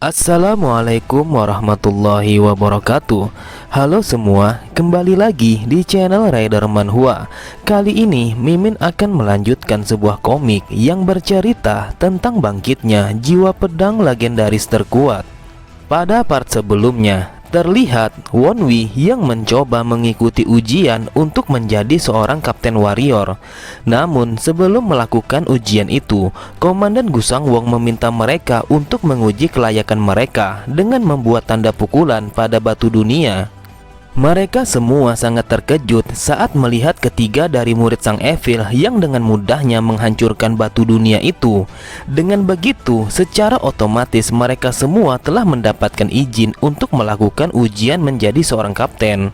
Assalamualaikum warahmatullahi wabarakatuh. Halo semua, kembali lagi di channel Rider Manhwa. Kali ini Mimin akan melanjutkan sebuah komik yang bercerita tentang bangkitnya jiwa pedang legendaris terkuat. Pada part sebelumnya, terlihat Wonwi yang mencoba mengikuti ujian untuk menjadi seorang kapten warrior. Namun sebelum melakukan ujian itu, Komandan Gusangwong meminta mereka untuk menguji kelayakan mereka dengan membuat tanda pukulan pada batu dunia. Mereka semua sangat terkejut saat melihat ketiga dari murid Sang Evil yang dengan mudahnya menghancurkan batu dunia itu. Dengan begitu, secara otomatis mereka semua telah mendapatkan izin untuk melakukan ujian menjadi seorang kapten.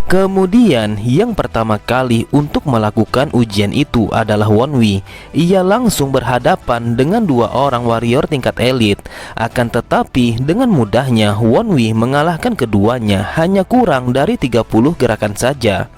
Kemudian yang pertama kali untuk melakukan ujian itu adalah Wonwi. Ia langsung berhadapan dengan dua orang warrior tingkat elit. Akan tetapi dengan mudahnya Wonwi mengalahkan keduanya hanya kurang dari 30 gerakan saja.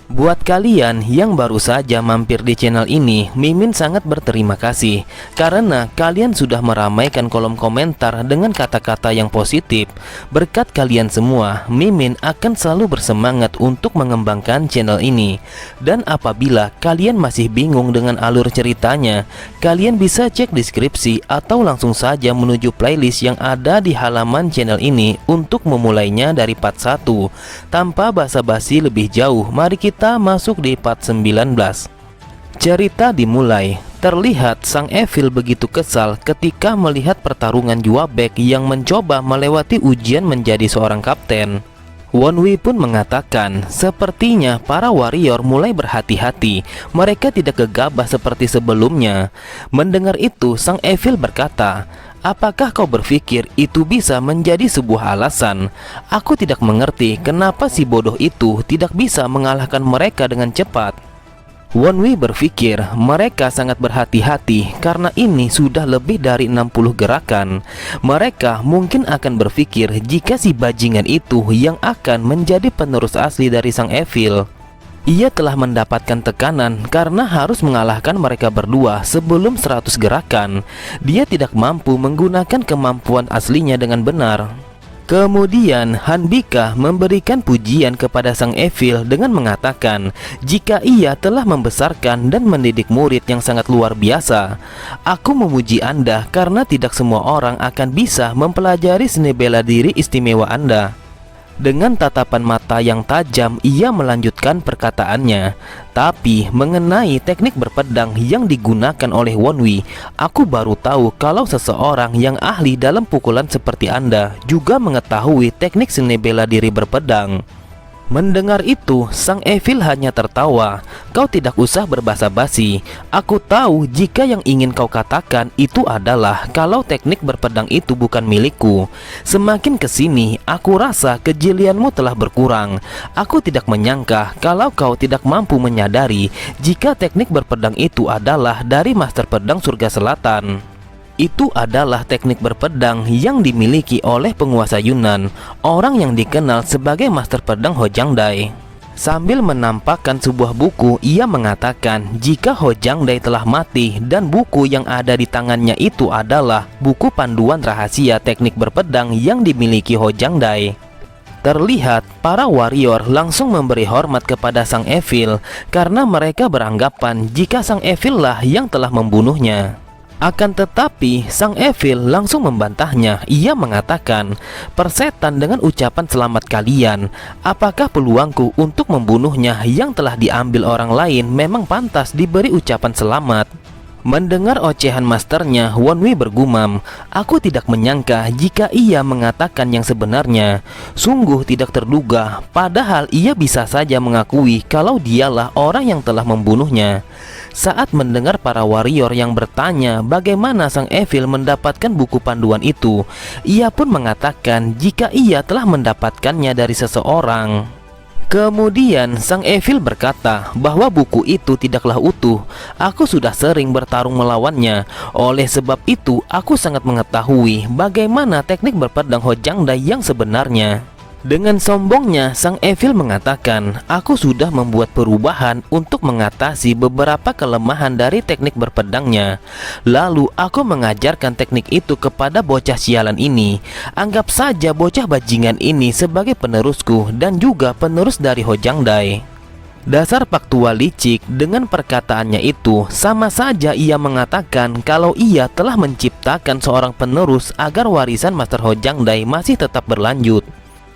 Buat kalian yang baru saja mampir di channel ini, Mimin sangat berterima kasih karena kalian sudah meramaikan kolom komentar dengan kata-kata yang positif. Berkat kalian semua, Mimin akan selalu bersemangat untuk mengembangkan channel ini. Dan apabila kalian masih bingung dengan alur ceritanya, kalian bisa cek deskripsi atau langsung saja menuju playlist yang ada di halaman channel ini untuk memulainya dari part 1. Tanpa basa-basi lebih jauh, mari kita masuk di part 19. Cerita dimulai. Terlihat Sang Evil begitu kesal ketika melihat pertarungan Juabek yang mencoba melewati ujian menjadi seorang kapten. Wonwi pun mengatakan, sepertinya para warrior mulai berhati-hati. Mereka tidak gegabah seperti sebelumnya. Mendengar itu, Sang Evil berkata, "Apakah kau berpikir itu bisa menjadi sebuah alasan? Aku tidak mengerti kenapa si bodoh itu tidak bisa mengalahkan mereka dengan cepat." Wonwi berpikir mereka sangat berhati-hati karena ini sudah lebih dari 60 gerakan. Mereka mungkin akan berpikir jika si bajingan itu yang akan menjadi penerus asli dari Sang Evil. Ia telah mendapatkan tekanan karena harus mengalahkan mereka berdua sebelum 100 gerakan. Dia tidak mampu menggunakan kemampuan aslinya dengan benar. Kemudian Hanbika memberikan pujian kepada Sang Evil dengan mengatakan jika ia telah membesarkan dan mendidik murid yang sangat luar biasa. "Aku memuji Anda karena tidak semua orang akan bisa mempelajari seni bela diri istimewa Anda." Dengan tatapan mata yang tajam, ia melanjutkan perkataannya. "Tapi mengenai teknik berpedang yang digunakan oleh Wonwi, aku baru tahu kalau seseorang yang ahli dalam pukulan seperti Anda juga mengetahui teknik seni bela diri berpedang." Mendengar itu, Sang Evil hanya tertawa. "Kau tidak usah berbasa-basi. Aku tahu jika yang ingin kau katakan itu adalah kalau teknik berpedang itu bukan milikku. Semakin kesini, aku rasa kejelianmu telah berkurang. Aku tidak menyangka kalau kau tidak mampu menyadari jika teknik berpedang itu adalah dari Master Pedang Surga Selatan. Itu adalah teknik berpedang yang dimiliki oleh penguasa Yunan, orang yang dikenal sebagai Master Pedang Hojangdai." Sambil menampakkan sebuah buku, ia mengatakan jika Hojangdai telah mati dan buku yang ada di tangannya itu adalah buku panduan rahasia teknik berpedang yang dimiliki Hojangdai. Terlihat para warrior langsung memberi hormat kepada Sang Evil karena mereka beranggapan jika Sang Evil lah yang telah membunuhnya. Akan tetapi Sang Evil langsung membantahnya. Ia mengatakan, "Persetan dengan ucapan selamat kalian. Apakah peluangku untuk membunuhnya yang telah diambil orang lain memang pantas diberi ucapan selamat?" Mendengar ocehan masternya, Wonwi bergumam, "Aku tidak menyangka jika ia mengatakan yang sebenarnya. Sungguh tidak terduga, padahal ia bisa saja mengakui kalau dialah orang yang telah membunuhnya." Saat mendengar para warrior yang bertanya bagaimana Sang Evil mendapatkan buku panduan itu, ia pun mengatakan jika ia telah mendapatkannya dari seseorang. Kemudian Sang Evil berkata bahwa buku itu tidaklah utuh. "Aku sudah sering bertarung melawannya. Oleh sebab itu aku sangat mengetahui bagaimana teknik berpedang Hojangdai yang sebenarnya." Dengan sombongnya, Sang Evil mengatakan, "Aku sudah membuat perubahan untuk mengatasi beberapa kelemahan dari teknik berpedangnya. Lalu aku mengajarkan teknik itu kepada bocah sialan ini. Anggap saja bocah bajingan ini sebagai penerusku dan juga penerus dari Hojang Dai." Dasar faktual licik. Dengan perkataannya itu, sama saja ia mengatakan kalau ia telah menciptakan seorang penerus agar warisan Master Hojang Dai masih tetap berlanjut.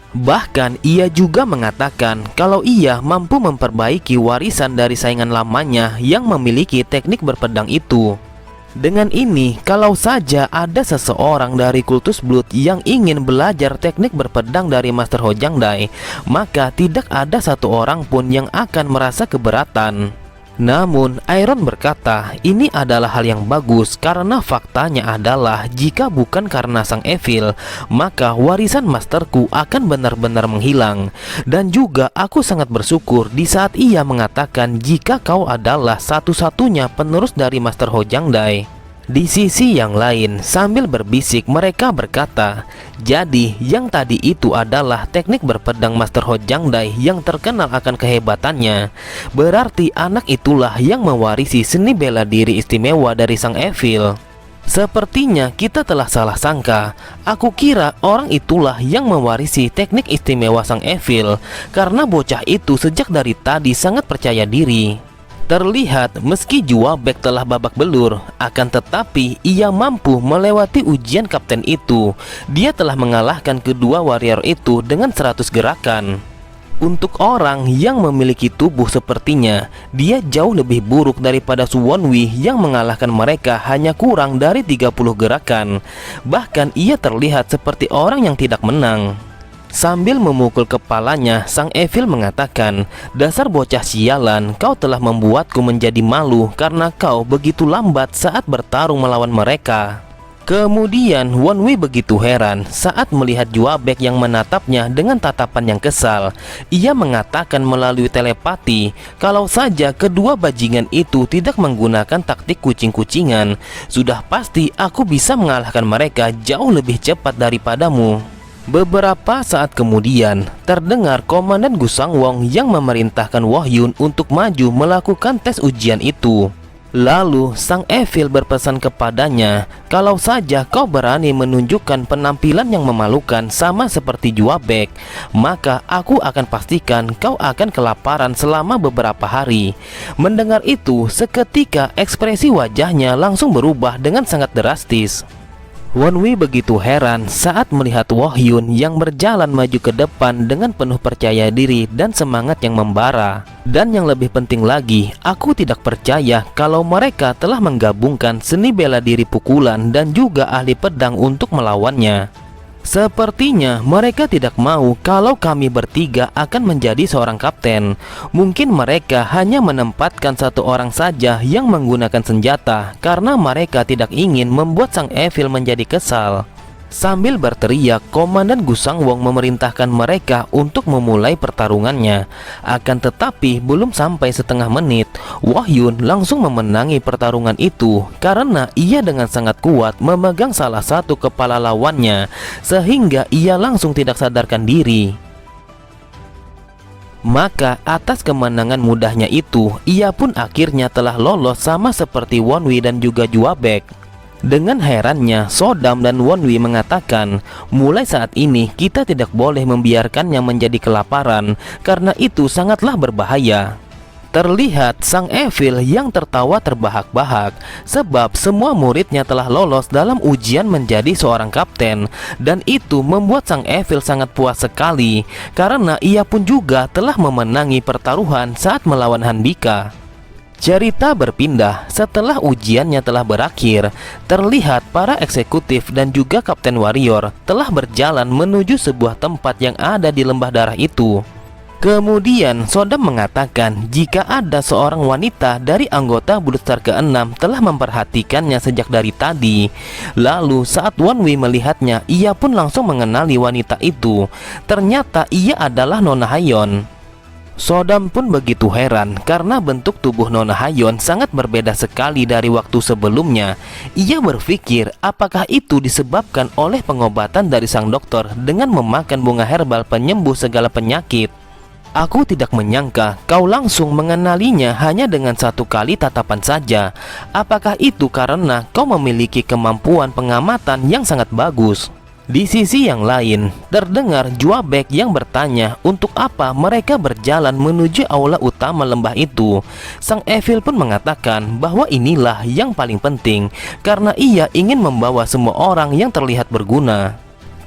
Bahkan ia juga mengatakan kalau ia mampu memperbaiki warisan dari saingan lamanya yang memiliki teknik berpedang itu. Dengan ini, kalau saja ada seseorang dari kultus Blood yang ingin belajar teknik berpedang dari Master Hojang Dai, maka tidak ada satu orang pun yang akan merasa keberatan. Namun, Iron berkata, ini adalah hal yang bagus karena faktanya adalah jika bukan karena Sang Evil, maka warisan masterku akan benar-benar menghilang. Dan juga aku sangat bersyukur di saat ia mengatakan jika kau adalah satu-satunya penerus dari Master Hojang Dai. Di sisi yang lain, sambil berbisik mereka berkata, jadi yang tadi itu adalah teknik berpedang Master Hojang Dai yang terkenal akan kehebatannya. Berarti anak itulah yang mewarisi seni bela diri istimewa dari Sang Evil. Sepertinya kita telah salah sangka. Aku kira orang itulah yang mewarisi teknik istimewa Sang Evil, karena bocah itu sejak dari tadi sangat percaya diri. Terlihat meski Juabek telah babak belur, akan tetapi ia mampu melewati ujian kapten itu. Dia telah mengalahkan kedua warrior itu dengan 100 gerakan. Untuk orang yang memiliki tubuh sepertinya, dia jauh lebih buruk daripada Suwonwi yang mengalahkan mereka hanya kurang dari 30 gerakan. Bahkan ia terlihat seperti orang yang tidak menang. Sambil memukul kepalanya, Sang Evil mengatakan, dasar bocah sialan, kau telah membuatku menjadi malu karena kau begitu lambat saat bertarung melawan mereka. Kemudian Wonwi begitu heran saat melihat Juabek yang menatapnya dengan tatapan yang kesal. Ia mengatakan melalui telepati, kalau saja kedua bajingan itu tidak menggunakan taktik kucing-kucingan, sudah pasti aku bisa mengalahkan mereka jauh lebih cepat daripadamu. Beberapa saat kemudian, terdengar Komandan Gusang Wong yang memerintahkan Wohyun untuk maju melakukan tes ujian itu. Lalu Sang Evil berpesan kepadanya, kalau saja kau berani menunjukkan penampilan yang memalukan sama seperti Juabek, maka aku akan pastikan kau akan kelaparan selama beberapa hari. Mendengar itu, seketika ekspresi wajahnya langsung berubah dengan sangat drastis. Wonwi begitu heran saat melihat Wohyun yang berjalan maju ke depan dengan penuh percaya diri dan semangat yang membara. Dan yang lebih penting lagi, aku tidak percaya kalau mereka telah menggabungkan seni bela diri pukulan dan juga ahli pedang untuk melawannya. Sepertinya mereka tidak mau kalau kami bertiga akan menjadi seorang kapten. Mungkin mereka hanya menempatkan satu orang saja yang menggunakan senjata karena mereka tidak ingin membuat Sang Evil menjadi kesal. Sambil berteriak, Komandan Gusang Wong memerintahkan mereka untuk memulai pertarungannya. Akan tetapi belum sampai setengah menit, Wohyun langsung memenangi pertarungan itu karena ia dengan sangat kuat memegang salah satu kepala lawannya, sehingga ia langsung tidak sadarkan diri. Maka atas kemenangan mudahnya itu, ia pun akhirnya telah lolos sama seperti Wonwi dan juga Juabek. Dengan herannya, Sodam dan Wonwi mengatakan, mulai saat ini kita tidak boleh membiarkannya menjadi kelaparan, karena itu sangatlah berbahaya. Terlihat Sang Evil yang tertawa terbahak-bahak, sebab semua muridnya telah lolos dalam ujian menjadi seorang kapten. Dan itu membuat Sang Evil sangat puas sekali, karena ia pun juga telah memenangi pertaruhan saat melawan Hanbika. Cerita berpindah setelah ujiannya telah berakhir. Terlihat para eksekutif dan juga kapten warrior telah berjalan menuju sebuah tempat yang ada di lembah darah itu. Kemudian Sodam mengatakan jika ada seorang wanita dari anggota Bloodstar ke-6 telah memperhatikannya sejak dari tadi. Lalu saat Wonwi melihatnya, ia pun langsung mengenali wanita itu. Ternyata ia adalah Nona Hayon. Sodam pun begitu heran karena bentuk tubuh Nona Hayon sangat berbeda sekali dari waktu sebelumnya. Ia berpikir apakah itu disebabkan oleh pengobatan dari sang dokter dengan memakan bunga herbal penyembuh segala penyakit. Aku tidak menyangka kau langsung mengenalinya hanya dengan satu kali tatapan saja. Apakah itu karena kau memiliki kemampuan pengamatan yang sangat bagus? Di sisi yang lain, terdengar Juabek yang bertanya untuk apa mereka berjalan menuju aula utama lembah itu. Sang Evil pun mengatakan bahwa inilah yang paling penting karena ia ingin membawa semua orang yang terlihat berguna.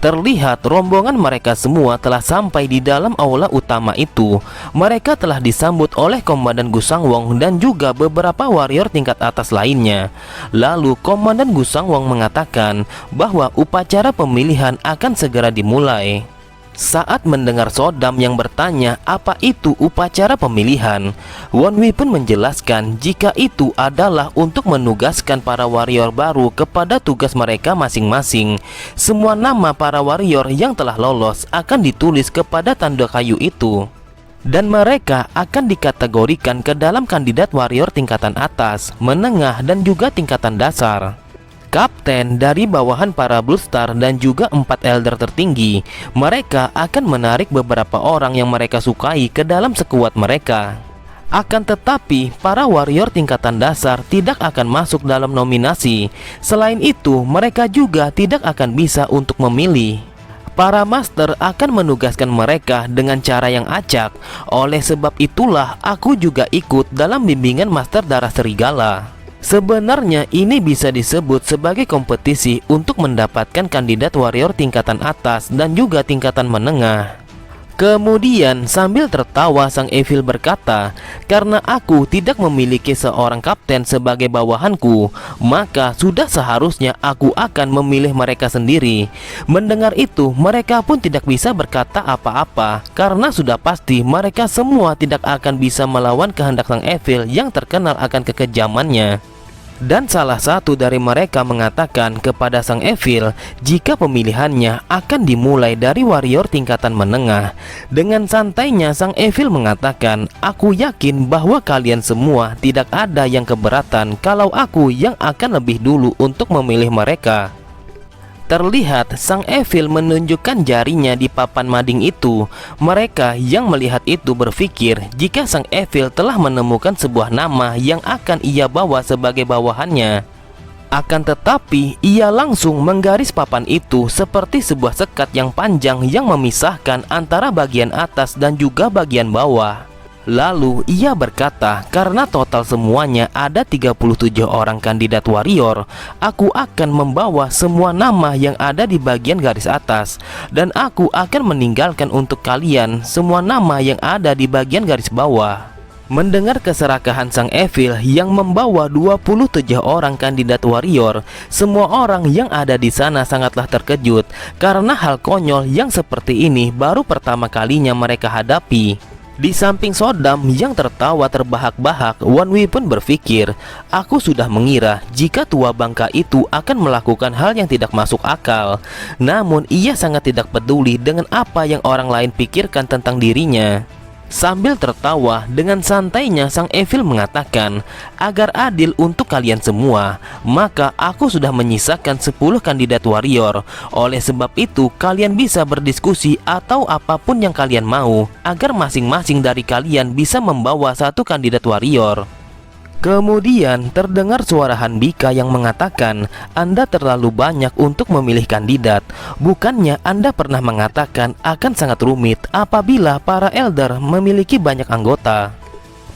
Terlihat rombongan mereka semua telah sampai di dalam aula utama itu. Mereka telah disambut oleh Komandan Gusangwong dan juga beberapa warrior tingkat atas lainnya. Lalu Komandan Gusangwong mengatakan bahwa upacara pemilihan akan segera dimulai. Saat mendengar Sodam yang bertanya apa itu upacara pemilihan, Wonwi pun menjelaskan jika itu adalah untuk menugaskan para warrior baru kepada tugas mereka masing-masing. Semua nama para warrior yang telah lolos akan ditulis kepada tanda kayu itu, dan mereka akan dikategorikan ke dalam kandidat warrior tingkatan atas, menengah, dan juga tingkatan dasar. Kapten dari bawahan para Blue Star dan juga 4 elder tertinggi, mereka akan menarik beberapa orang yang mereka sukai ke dalam sekuat mereka. Akan tetapi, para warrior tingkatan dasar tidak akan masuk dalam nominasi. Selain itu, mereka juga tidak akan bisa untuk memilih. Para master akan menugaskan mereka dengan cara yang acak. Oleh sebab itulah, aku juga ikut dalam bimbingan Master Darah Serigala. Sebenarnya ini bisa disebut sebagai kompetisi untuk mendapatkan kandidat warrior tingkatan atas dan juga tingkatan menengah. Kemudian sambil tertawa sang Evil berkata, karena aku tidak memiliki seorang kapten sebagai bawahanku, maka sudah seharusnya aku akan memilih mereka sendiri. Mendengar itu, mereka pun tidak bisa berkata apa-apa karena sudah pasti mereka semua tidak akan bisa melawan kehendak sang Evil yang terkenal akan kekejamannya. Dan salah satu dari mereka mengatakan kepada sang Evil jika pemilihannya akan dimulai dari warrior tingkatan menengah. Dengan santainya sang Evil mengatakan, aku yakin bahwa kalian semua tidak ada yang keberatan kalau aku yang akan lebih dulu untuk memilih mereka. Terlihat sang Evil menunjukkan jarinya di papan mading itu. Mereka yang melihat itu berpikir jika sang Evil telah menemukan sebuah nama yang akan ia bawa sebagai bawahannya. Akan tetapi ia langsung menggaris papan itu seperti sebuah sekat yang panjang yang memisahkan antara bagian atas dan juga bagian bawah. Lalu ia berkata, karena total semuanya ada 37 orang kandidat warrior, aku akan membawa semua nama yang ada di bagian garis atas, dan aku akan meninggalkan untuk kalian semua nama yang ada di bagian garis bawah. Mendengar keserakahan sang Evil yang membawa 27 orang kandidat warrior, semua orang yang ada di sana sangatlah terkejut karena hal konyol yang seperti ini baru pertama kalinya mereka hadapi. Di samping Sodam yang tertawa terbahak-bahak, Wonwi pun berpikir, aku sudah mengira jika tua bangka itu akan melakukan hal yang tidak masuk akal. Namun ia sangat tidak peduli dengan apa yang orang lain pikirkan tentang dirinya. Sambil tertawa, dengan santainya sang Evil mengatakan, agar adil untuk kalian semua, maka aku sudah menyisakan 10 kandidat warrior. Oleh sebab itu, kalian bisa berdiskusi atau apapun yang kalian mau, agar masing-masing dari kalian bisa membawa satu kandidat warrior. Kemudian terdengar suara Hanbika yang mengatakan, Anda terlalu banyak untuk memilih kandidat. Bukannya Anda pernah mengatakan akan sangat rumit apabila para elder memiliki banyak anggota?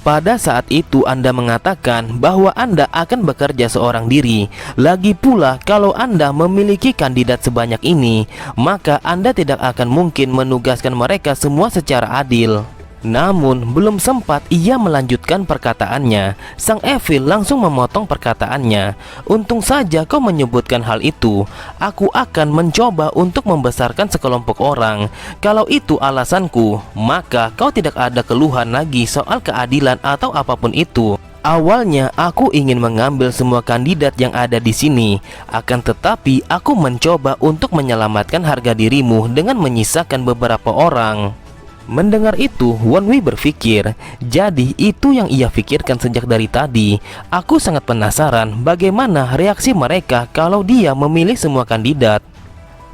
Pada saat itu Anda mengatakan bahwa Anda akan bekerja seorang diri. Lagi pula kalau Anda memiliki kandidat sebanyak ini, maka Anda tidak akan mungkin menugaskan mereka semua secara adil. Namun belum sempat ia melanjutkan perkataannya, sang Evil langsung memotong perkataannya. Untung saja kau menyebutkan hal itu. Aku akan mencoba untuk membesarkan sekelompok orang. Kalau itu alasanku, maka kau tidak ada keluhan lagi soal keadilan atau apapun itu. Awalnya aku ingin mengambil semua kandidat yang ada di sini, akan tetapi aku mencoba untuk menyelamatkan harga dirimu dengan menyisakan beberapa orang. Mendengar itu, Wonwi berpikir, jadi itu yang ia pikirkan sejak dari tadi. Aku sangat penasaran bagaimana reaksi mereka kalau dia memilih semua kandidat.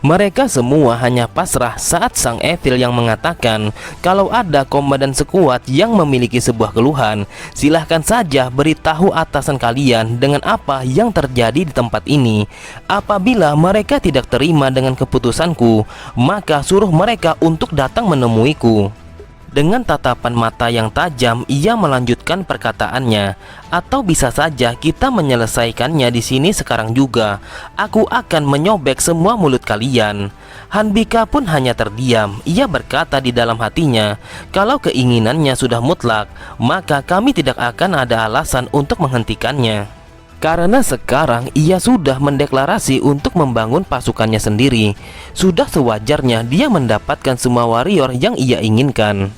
Mereka semua hanya pasrah saat Sang Evil yang mengatakan kalau ada komandan sekuat yang memiliki sebuah keluhan, silahkan saja beritahu atasan kalian dengan apa yang terjadi di tempat ini. Apabila mereka tidak terima dengan keputusanku, maka suruh mereka untuk datang menemuiku. Dengan tatapan mata yang tajam, ia melanjutkan perkataannya. Atau bisa saja kita menyelesaikannya di sini sekarang juga. Aku akan menyobek semua mulut kalian. Hanbika pun hanya terdiam. Ia berkata di dalam hatinya, kalau keinginannya sudah mutlak, maka kami tidak akan ada alasan untuk menghentikannya. Karena sekarang ia sudah mendeklarasi untuk membangun pasukannya sendiri. Sudah sewajarnya dia mendapatkan semua warrior yang ia inginkan.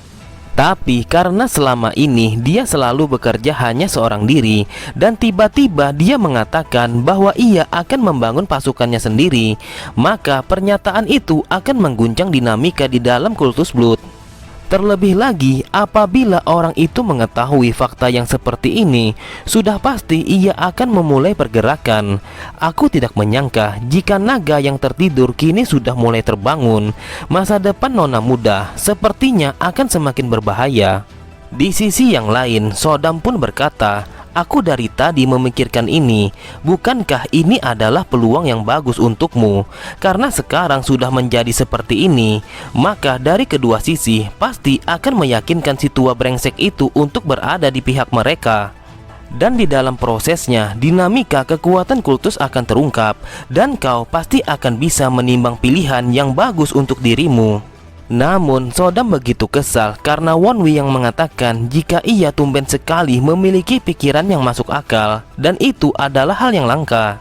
Tapi karena selama ini dia selalu bekerja hanya seorang diri, dan tiba-tiba dia mengatakan bahwa ia akan membangun pasukannya sendiri, maka pernyataan itu akan mengguncang dinamika di dalam kultus Blood. Terlebih lagi, apabila orang itu mengetahui fakta yang seperti ini, sudah pasti ia akan memulai pergerakan. Aku tidak menyangka jika naga yang tertidur kini sudah mulai terbangun. Masa depan nona muda sepertinya akan semakin berbahaya. Di sisi yang lain, Sodam pun berkata, aku dari tadi memikirkan ini. Bukankah ini adalah peluang yang bagus untukmu? Karena sekarang sudah menjadi seperti ini, maka dari kedua sisi pasti akan meyakinkan si tua brengsek itu untuk berada di pihak mereka. Dan di dalam prosesnya, dinamika kekuatan kultus akan terungkap, dan kau pasti akan bisa menimbang pilihan yang bagus untuk dirimu. Namun Sodam begitu kesal karena Wonwi yang mengatakan jika ia tumben sekali memiliki pikiran yang masuk akal, dan itu adalah hal yang langka.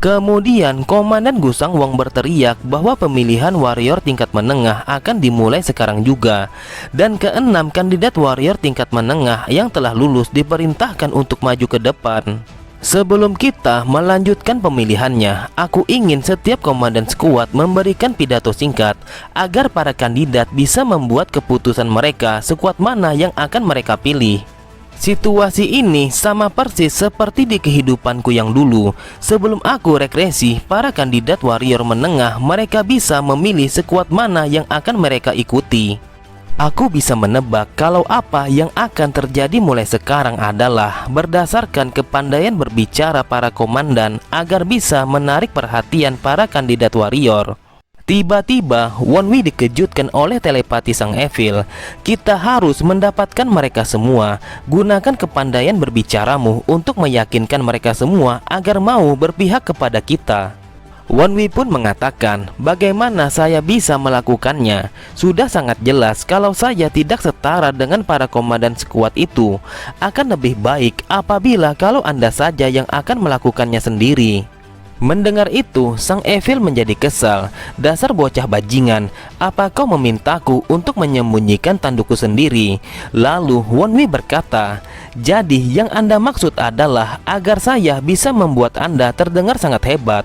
Kemudian Komandan Gusang Wong berteriak bahwa pemilihan warrior tingkat menengah akan dimulai sekarang juga, dan keenam kandidat warrior tingkat menengah yang telah lulus diperintahkan untuk maju ke depan. Sebelum kita melanjutkan pemilihannya, aku ingin setiap komandan skuad memberikan pidato singkat agar para kandidat bisa membuat keputusan mereka sekuat mana yang akan mereka pilih. Situasi ini sama persis seperti di kehidupanku yang dulu. Sebelum aku regresi, para kandidat warrior menengah mereka bisa memilih sekuat mana yang akan mereka ikuti. Aku bisa menebak kalau apa yang akan terjadi mulai sekarang adalah berdasarkan kepandaian berbicara para komandan agar bisa menarik perhatian para kandidat warrior. Tiba-tiba Wonwi dikejutkan oleh telepati Sang Evil. Kita harus mendapatkan mereka semua. Gunakan kepandaian berbicaramu untuk meyakinkan mereka semua agar mau berpihak kepada kita. Wonwi pun mengatakan, bagaimana saya bisa melakukannya? Sudah sangat jelas kalau saya tidak setara dengan para komandan skuad itu. Akan lebih baik apabila kalau Anda saja yang akan melakukannya sendiri. Mendengar itu, Sang Evil menjadi kesal. Dasar bocah bajingan, apa kau memintaku untuk menyembunyikan tandukku sendiri? Lalu Wonwi berkata, jadi yang Anda maksud adalah agar saya bisa membuat Anda terdengar sangat hebat.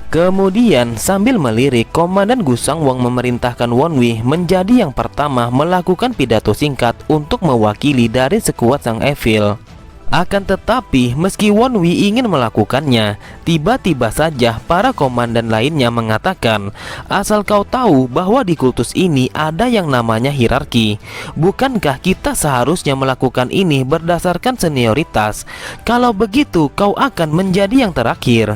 Kemudian sambil melirik, Komandan Gusang Wong memerintahkan Wonwi menjadi yang pertama melakukan pidato singkat untuk mewakili dari sekuat Sang Evil. Akan tetapi meski Wonwi ingin melakukannya, tiba-tiba saja para komandan lainnya mengatakan, asal kau tahu bahwa di kultus ini ada yang namanya hierarki. Bukankah kita seharusnya melakukan ini berdasarkan senioritas? Kalau begitu kau akan menjadi yang terakhir.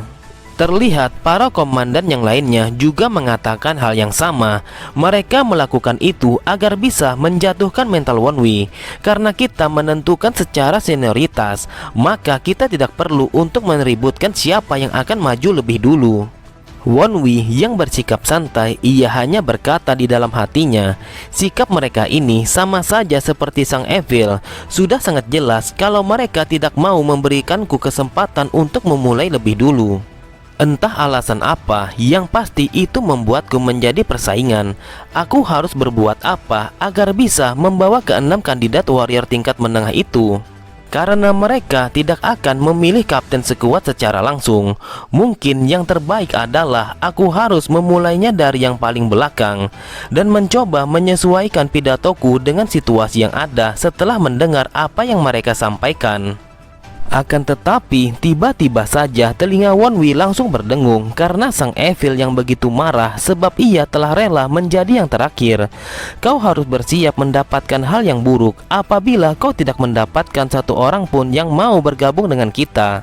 Terlihat para komandan yang lainnya juga mengatakan hal yang sama. Mereka melakukan itu agar bisa menjatuhkan mental Wonwi. Karena kita menentukan secara senioritas, maka kita tidak perlu untuk meributkan siapa yang akan maju lebih dulu. Wonwi yang bersikap santai, ia hanya berkata di dalam hatinya, sikap mereka ini sama saja seperti Sang Evil. Sudah sangat jelas kalau mereka tidak mau memberikanku kesempatan untuk memulai lebih dulu. Entah alasan apa, yang pasti itu membuatku menjadi persaingan. Aku harus berbuat apa agar bisa membawa keenam kandidat warrior tingkat menengah itu? karena mereka tidak akan memilih kapten sekuat secara langsung. Mungkin yang terbaik adalah aku harus memulainya dari yang paling belakang dan mencoba menyesuaikan pidatoku dengan situasi yang ada setelah mendengar apa yang mereka sampaikan. Akan tetapi, tiba-tiba saja telinga Wonwi langsung berdengung karena sang Evil yang begitu marah sebab ia telah rela menjadi yang terakhir. Kau harus bersiap mendapatkan hal yang buruk apabila kau tidak mendapatkan satu orang pun yang mau bergabung dengan kita.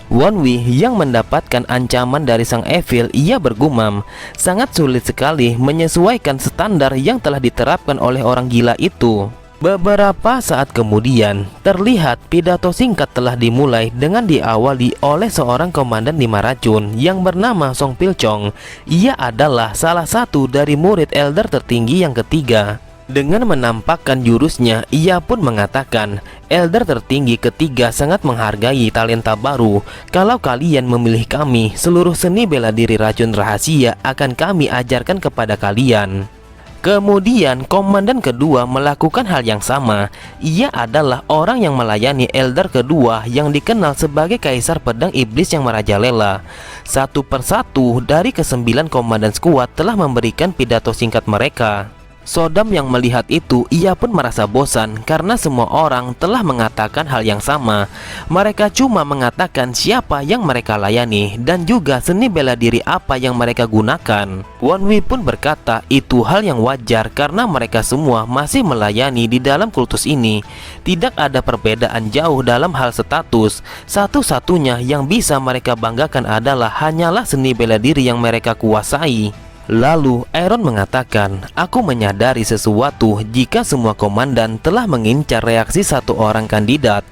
Wonwi yang mendapatkan ancaman dari sang Evil, ia bergumam, sangat sulit sekali menyesuaikan standar yang telah diterapkan oleh orang gila itu. Beberapa saat kemudian, terlihat pidato singkat telah dimulai dengan diawali oleh seorang komandan 5 racun yang bernama Song Pilchong. Ia adalah salah satu dari murid elder tertinggi yang ketiga. Dengan menampakkan jurusnya, ia pun mengatakan, elder tertinggi ketiga sangat menghargai talenta baru. Kalau kalian memilih kami, seluruh seni bela diri racun rahasia akan kami ajarkan kepada kalian. Kemudian komandan kedua melakukan hal yang sama. Ia adalah orang yang melayani elder kedua yang dikenal sebagai Kaisar Pedang Iblis yang merajalela. Satu persatu dari ke-9 komandan skuad telah memberikan pidato singkat mereka. Sodam yang melihat itu, ia pun merasa bosan karena semua orang telah mengatakan hal yang sama. Mereka cuma mengatakan siapa yang mereka layani dan juga seni bela diri apa yang mereka gunakan. Wonwi pun berkata itu hal yang wajar karena mereka semua masih melayani di dalam kultus ini. Tidak ada perbedaan jauh dalam hal status. Satu-satunya yang bisa mereka banggakan adalah hanyalah seni bela diri yang mereka kuasai. Lalu Aaron mengatakan, aku menyadari sesuatu jika semua komandan telah mengincar reaksi satu orang kandidat.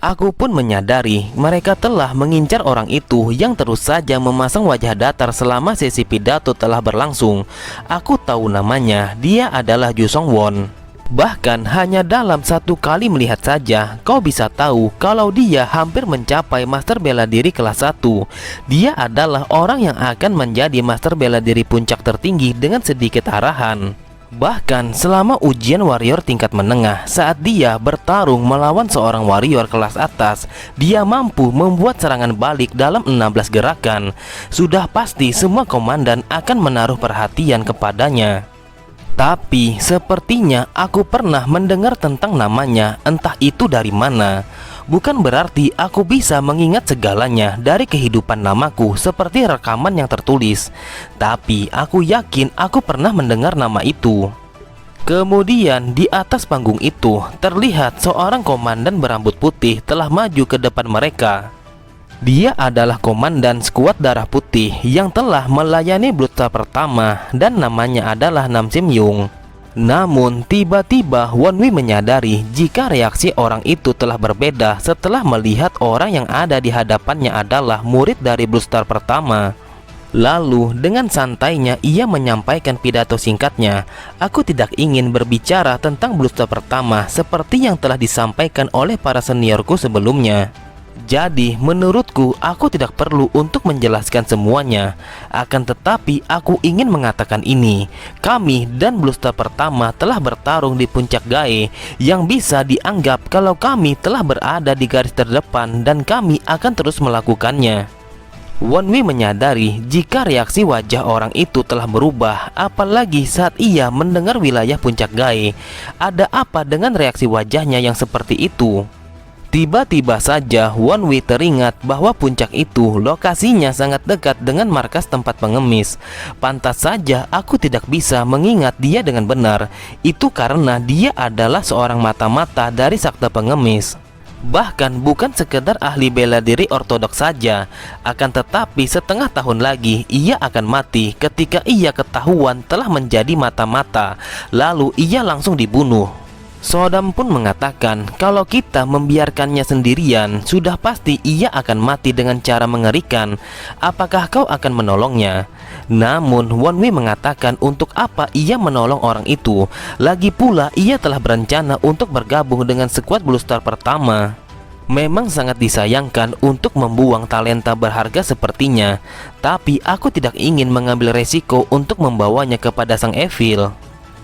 Aku pun menyadari mereka telah mengincar orang itu yang terus saja memasang wajah datar selama sesi pidato telah berlangsung. Aku tahu namanya, dia adalah Ju Song Won. Bahkan hanya dalam satu kali melihat saja, kau bisa tahu kalau dia hampir mencapai master bela diri kelas 1. Dia adalah orang yang akan menjadi master bela diri puncak tertinggi dengan sedikit arahan. Bahkan selama ujian warrior tingkat menengah, saat dia bertarung melawan seorang warrior kelas atas, dia mampu membuat serangan balik dalam 16 gerakan. Sudah pasti semua komandan akan menaruh perhatian kepadanya. Tapi sepertinya aku pernah mendengar tentang namanya, entah itu dari mana. Bukan berarti aku bisa mengingat segalanya dari kehidupan namaku seperti rekaman yang tertulis. Tapi aku yakin aku pernah mendengar nama itu. Kemudian di atas panggung itu terlihat seorang komandan berambut putih telah maju ke depan mereka. Dia adalah komandan skuad darah putih yang telah melayani Bloodstar pertama dan namanya adalah Nam Sim Yung. Namun tiba-tiba Wonwi menyadari jika reaksi orang itu telah berbeda setelah melihat orang yang ada di hadapannya adalah murid dari Bloodstar pertama. Lalu dengan santainya ia menyampaikan pidato singkatnya. Aku tidak ingin berbicara tentang Bloodstar pertama seperti yang telah disampaikan oleh para seniorku sebelumnya. Jadi menurutku aku tidak perlu untuk menjelaskan semuanya. Akan tetapi aku ingin mengatakan ini. Kami dan Bloodstar pertama telah bertarung di puncak Gae, yang bisa dianggap kalau kami telah berada di garis terdepan dan kami akan terus melakukannya. Wonwi menyadari jika reaksi wajah orang itu telah berubah, apalagi saat ia mendengar wilayah puncak Gae. Ada apa dengan reaksi wajahnya yang seperti itu? Tiba-tiba saja Wonwi teringat bahwa puncak itu lokasinya sangat dekat dengan markas tempat pengemis. Pantas saja aku tidak bisa mengingat dia dengan benar. Itu karena dia adalah seorang mata-mata dari sakta pengemis. Bahkan bukan sekedar ahli bela diri ortodoks saja. Akan tetapi setengah tahun lagi ia akan mati ketika ia ketahuan telah menjadi mata-mata. Lalu ia langsung dibunuh. Sodam pun mengatakan kalau kita membiarkannya sendirian, sudah pasti ia akan mati dengan cara mengerikan. Apakah kau akan menolongnya? Namun Wonwi mengatakan untuk apa ia menolong orang itu. Lagi pula ia telah berencana untuk bergabung dengan skuad Bloodstar pertama. Memang sangat disayangkan untuk membuang talenta berharga sepertinya. Tapi aku tidak ingin mengambil resiko untuk membawanya kepada sang Evil.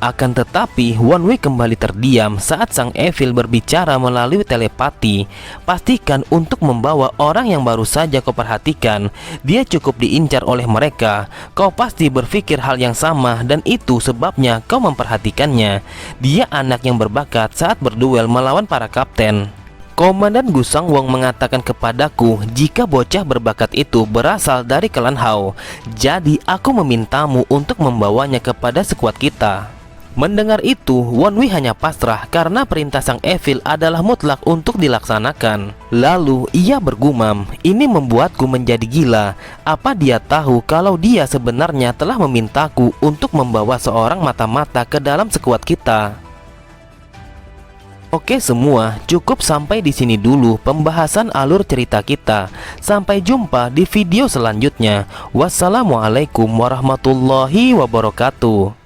Akan tetapi, One Way kembali terdiam saat sang evil berbicara melalui telepati. Pastikan untuk membawa orang yang baru saja kau perhatikan. Dia cukup diincar oleh mereka. Kau pasti berpikir hal yang sama dan itu sebabnya kau memperhatikannya. Dia anak yang berbakat saat berduel melawan para kapten. Komandan Gusang Wong mengatakan kepadaku jika bocah berbakat itu berasal dari klan Hao. Jadi aku memintamu untuk membawanya kepada skuad kita. Mendengar itu, One Way hanya pasrah karena perintah sang evil adalah mutlak untuk dilaksanakan. Lalu ia bergumam, ini membuatku menjadi gila. Apa dia tahu kalau dia sebenarnya telah memintaku untuk membawa seorang mata-mata ke dalam skuad kita? Oke semua, cukup sampai di sini dulu pembahasan alur cerita kita. Sampai jumpa di video selanjutnya. Wassalamualaikum warahmatullahi wabarakatuh.